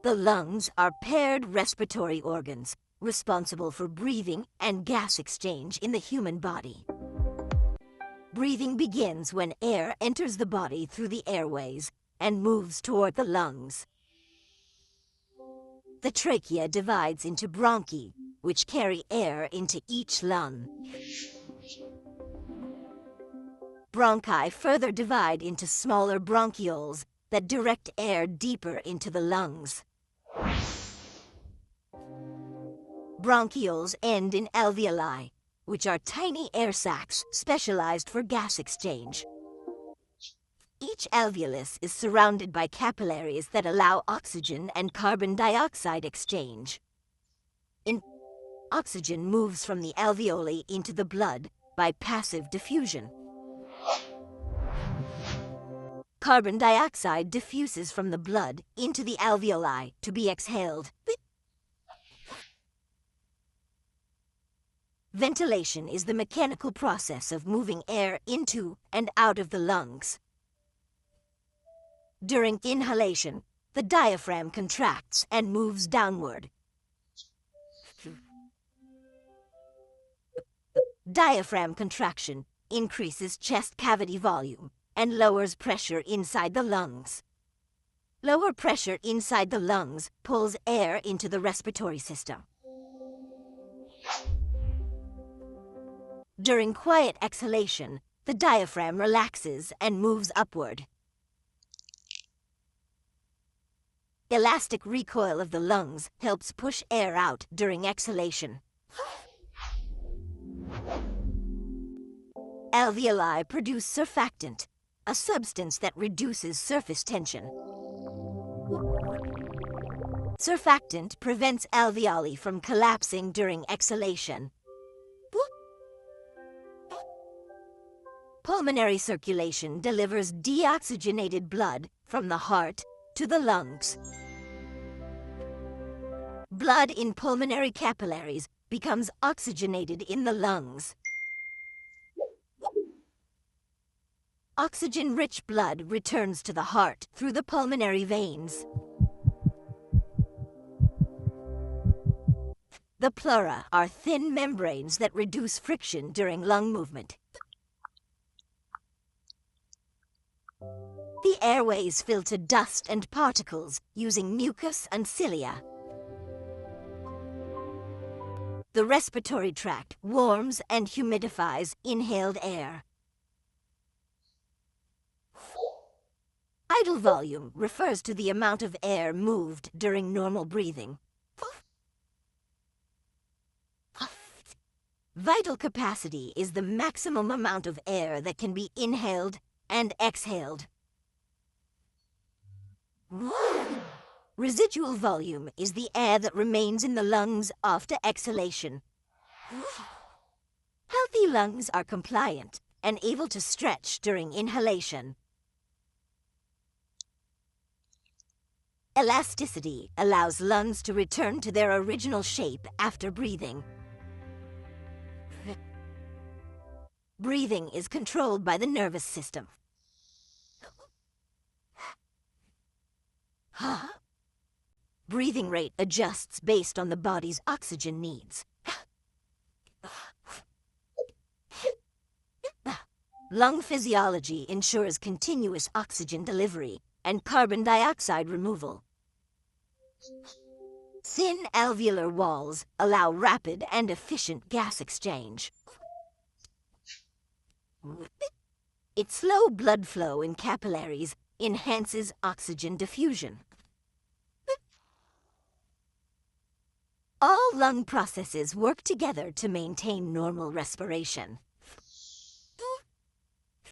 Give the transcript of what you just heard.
The lungs are paired respiratory organs, responsible for breathing and gas exchange in the human body. Breathing begins when air enters the body through the airways and moves toward the lungs. The trachea divides into bronchi, which carry air into each lung. Bronchi further divide into smaller bronchioles that direct air deeper into the lungs. Bronchioles end in alveoli, which are tiny air sacs specialized for gas exchange. Each alveolus is surrounded by capillaries that allow oxygen and carbon dioxide exchange. Oxygen moves from the alveoli into the blood by passive diffusion. Carbon dioxide diffuses from the blood into the alveoli to be exhaled. Ventilation is the mechanical process of moving air into and out of the lungs. During inhalation, the diaphragm contracts and moves downward. Diaphragm contraction increases chest cavity volume and lowers pressure inside the lungs. Lower pressure inside the lungs pulls air into the respiratory system. During quiet exhalation, the diaphragm relaxes and moves upward. Elastic recoil of the lungs helps push air out during exhalation. Alveoli produce surfactant, a substance that reduces surface tension. Surfactant prevents alveoli from collapsing during exhalation. Pulmonary circulation delivers deoxygenated blood from the heart to the lungs. Blood in pulmonary capillaries becomes oxygenated in the lungs. Oxygen-rich blood returns to the heart through the pulmonary veins. The pleura are thin membranes that reduce friction during lung movement. The airways filter dust and particles using mucus and cilia. The respiratory tract warms and humidifies inhaled air. Tidal volume refers to the amount of air moved during normal breathing. Vital capacity is the maximum amount of air that can be inhaled and exhaled. Residual volume is the air that remains in the lungs after exhalation. Healthy lungs are compliant and able to stretch during inhalation. Elasticity allows lungs to return to their original shape after breathing. Breathing is controlled by the nervous system. Breathing rate adjusts based on the body's oxygen needs. Lung physiology ensures continuous oxygen delivery and carbon dioxide removal. Thin alveolar walls allow rapid and efficient gas exchange. Its slow blood flow in capillaries enhances oxygen diffusion. All lung processes work together to maintain normal respiration.